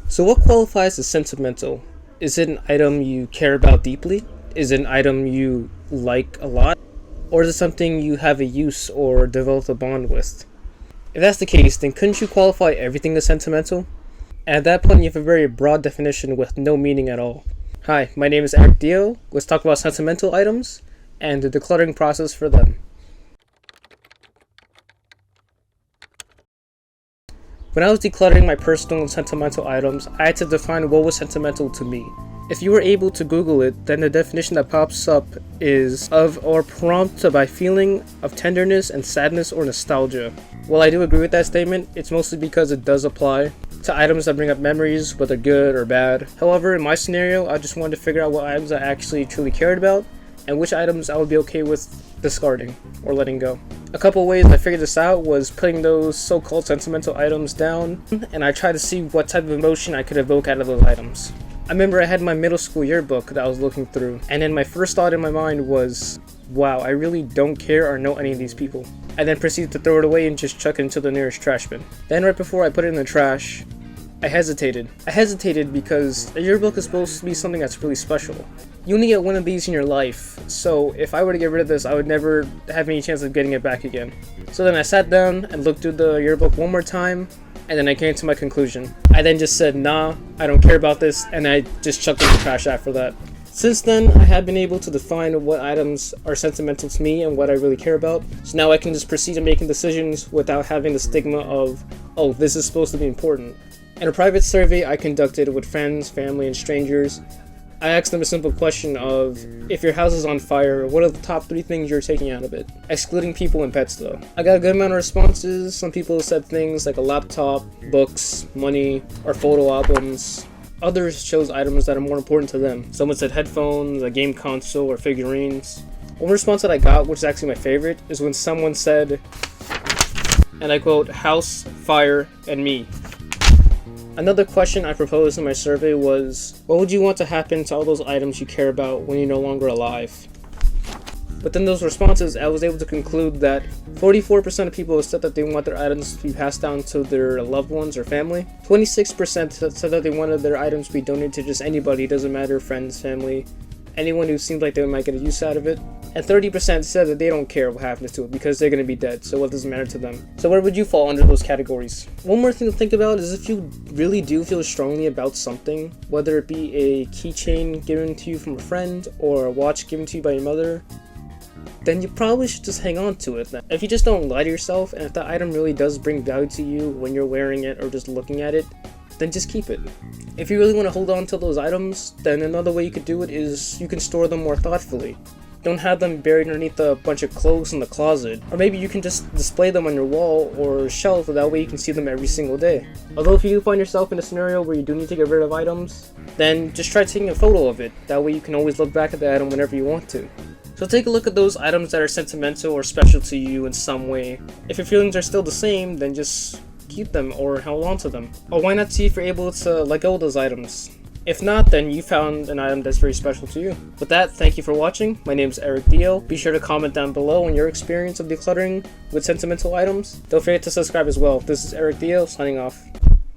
So what qualifies as sentimental? Is it an item you care about deeply? Is it an item you like a lot? Or is it something you have a use or develop a bond with? If that's the case, then couldn't you qualify everything as sentimental? And at that point, you have a very broad definition with no meaning at all. Hi, my name is Eric Dio. Let's talk about sentimental items and the decluttering process for them. When I was decluttering my personal and sentimental items, I had to define what was sentimental to me. If you were able to Google it, then the definition that pops up is of or prompted by feeling of tenderness and sadness or nostalgia. While I do agree with that statement, it's mostly because it does apply to items that bring up memories, whether good or bad. However, in my scenario, I just wanted to figure out what items I actually truly cared about and which items I would be okay with discarding or letting go. A couple ways I figured this out was putting those so-called sentimental items down, and I tried to see what type of emotion I could evoke out of those items. I remember I had my middle school yearbook that I was looking through, and then my first thought in my mind was, wow, I really don't care or know any of these people. I then proceeded to throw it away and just chuck it into the nearest trash bin. Then right before I put it in the trash, I hesitated. I hesitated because a yearbook is supposed to be something that's really special. You only get one of these in your life, so if I were to get rid of this, I would never have any chance of getting it back again. So then I sat down and looked through the yearbook one more time, and then I came to my conclusion. I then just said, nah, I don't care about this, and I just chucked it in the trash after that. Since then, I have been able to define what items are sentimental to me and what I really care about, so now I can just proceed to making decisions without having the stigma of, oh, this is supposed to be important. In a private survey I conducted with friends, family, and strangers, I asked them a simple question of, if your house is on fire, what are the top 3 things you're taking out of it? Excluding people and pets though. I got a good amount of responses. Some people said things like a laptop, books, money, or photo albums. Others chose items that are more important to them. Someone said headphones, a game console, or figurines. One response that I got, which is actually my favorite, is when someone said, and I quote, house, fire, and me. Another question I proposed in my survey was, what would you want to happen to all those items you care about when you're no longer alive? Within those responses, I was able to conclude that 44% of people said that they want their items to be passed down to their loved ones or family. 26% said that they wanted their items to be donated to just anybody, doesn't matter, friends, family, anyone who seemed like they might get a use out of it. And 30% said that they don't care what happens to it because they're going to be dead, so what does it matter to them? So where would you fall under those categories? One more thing to think about is if you really do feel strongly about something, whether it be a keychain given to you from a friend or a watch given to you by your mother, then you probably should just hang on to it. If you just don't lie to yourself, and if that item really does bring value to you when you're wearing it or just looking at it, then just keep it. If you really want to hold on to those items, then another way you could do it is you can store them more thoughtfully. Don't have them buried underneath a bunch of clothes in the closet. Or maybe you can just display them on your wall or shelf, that way you can see them every single day. Although if you do find yourself in a scenario where you do need to get rid of items, then just try taking a photo of it. That way you can always look back at the item whenever you want to. So take a look at those items that are sentimental or special to you in some way. If your feelings are still the same, then just keep them or hold on to them. Or why not see if you're able to let go of those items? If not, then you found an item that's very special to you. With that, thank you for watching. My name is Eric Dio. Be sure to comment down below on your experience of decluttering with sentimental items. Don't forget to subscribe as well. This is Eric Dio, signing off.